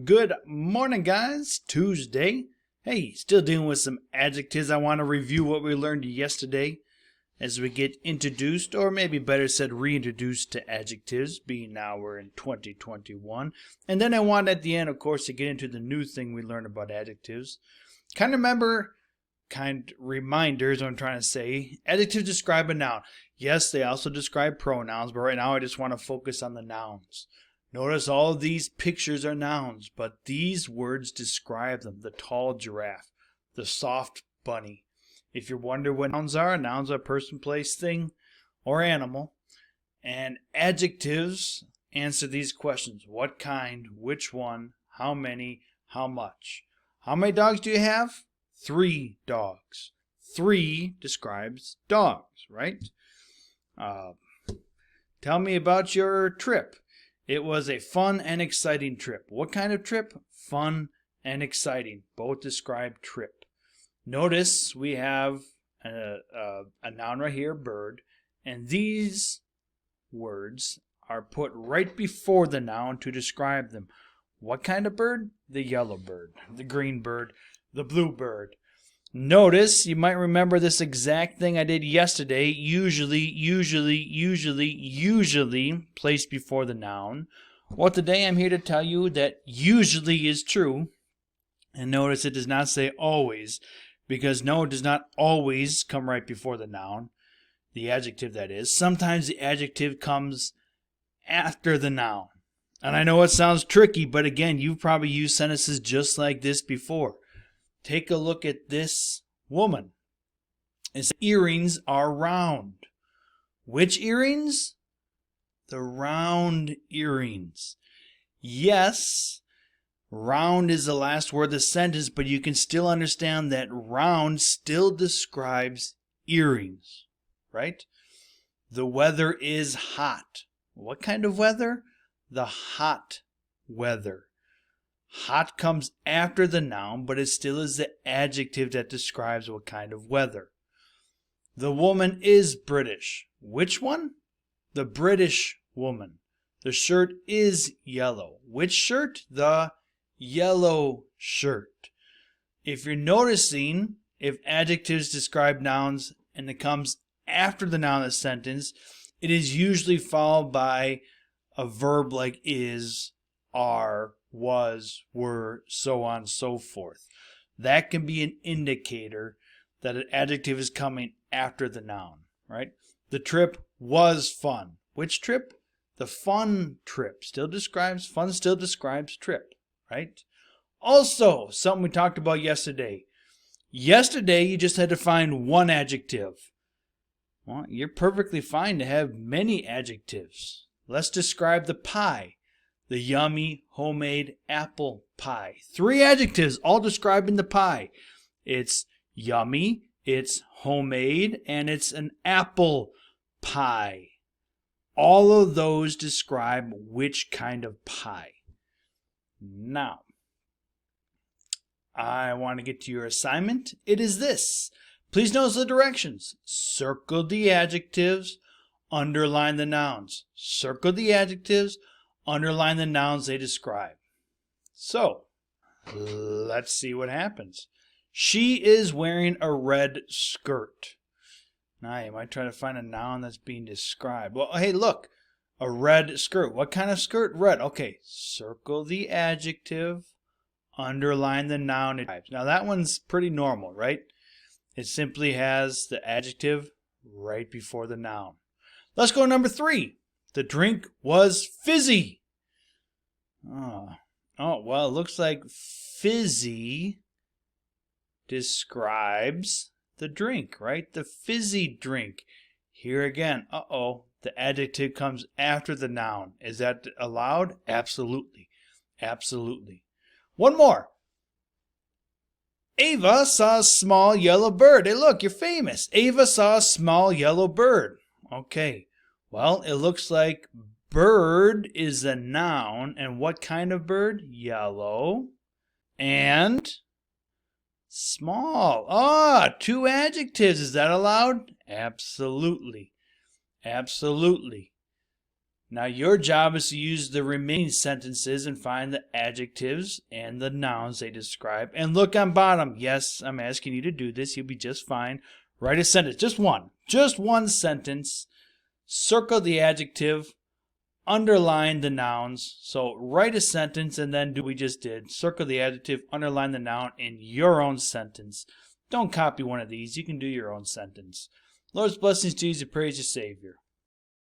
Good morning, guys. Tuesday. Hey, still dealing with some adjectives. I want to review what we learned yesterday as we get introduced, or maybe better said, reintroduced to adjectives, being now we're in 2021. And then I want at the end, of course, to get into the new thing we learned about adjectives. Reminders, what I'm trying to say. Adjectives describe a noun. Yes, they also describe pronouns, but right now I just want to focus on the nouns. Notice all of these pictures are nouns, but these words describe them. The tall giraffe, the soft bunny. If you wonder what nouns are person, place, thing, or animal. And adjectives answer these questions. What kind, which one, how many, how much. How many dogs do you have? 3 dogs. 3 describes dogs, right? Tell me about your trip. It was a fun and exciting trip. What kind of trip? Fun and exciting. Both describe trip. Notice we have a noun right here, bird, and these words are put right before the noun to describe them. What kind of bird? The yellow bird, the green bird, the blue bird. Notice, you might remember this exact thing I did yesterday, usually, placed before the noun. Well, today I'm here to tell you that usually is true. And notice it does not say always, because no, it does not always come right before the noun, the adjective that is. Sometimes the adjective comes after the noun. And I know it sounds tricky, but again, you've probably used sentences just like this before. Take a look at this woman. Its earrings are round. Which earrings? The round earrings. Yes, round is the last word of the sentence, but you can still understand that round still describes earrings, right? The weather is hot. What kind of weather? The hot weather. Hot comes after the noun, but it still is the adjective that describes what kind of weather. The woman is British. Which one? The British woman. The shirt is yellow. Which shirt? The yellow shirt. If you're noticing, if adjectives describe nouns and it comes after the noun in a sentence, it is usually followed by a verb like is, are, was, were, so on and so forth. That can be an indicator that an adjective is coming after the noun, right? The trip was fun. Which trip? The fun trip. Fun still describes trip, right? Also, something we talked about yesterday. Yesterday, you just had to find one adjective. Well, you're perfectly fine to have many adjectives. Let's describe the pie. The yummy homemade apple pie. 3 adjectives all describing the pie. It's yummy, it's homemade, and it's an apple pie. All of those describe which kind of pie. Now, I want to get to your assignment. It is this. Please notice the directions. Circle the adjectives, underline the nouns. Circle the adjectives, underline the nouns they describe. So, let's see what happens. She is wearing a red skirt. Now, you might try to find a noun that's being described. Well, hey, look. A red skirt. What kind of skirt? Red. Okay, circle the adjective, underline the noun it describes. Now, that one's pretty normal, right? It simply has the adjective right before the noun. Let's go to number 3. The drink was fizzy. Oh, well, it looks like fizzy describes the drink, right? The fizzy drink. Here again, the adjective comes after the noun. Is that allowed? Absolutely. Absolutely. One more. Ava saw a small yellow bird. Hey, look, you're famous. Ava saw a small yellow bird. Okay. Well, it looks like bird is a noun. And what kind of bird? Yellow. And small. 2 adjectives. Is that allowed? Absolutely. Absolutely. Now your job is to use the remaining sentences and find the adjectives and the nouns they describe. And look on bottom. Yes, I'm asking you to do this. You'll be just fine. Write a sentence. Just one sentence. Circle the adjective. Underline the nouns. So write a sentence and then do what we just did. Circle the adjective, underline the noun in your own sentence. Don't copy one of these. You can do your own sentence. Lord's blessings to you. Praise your Savior.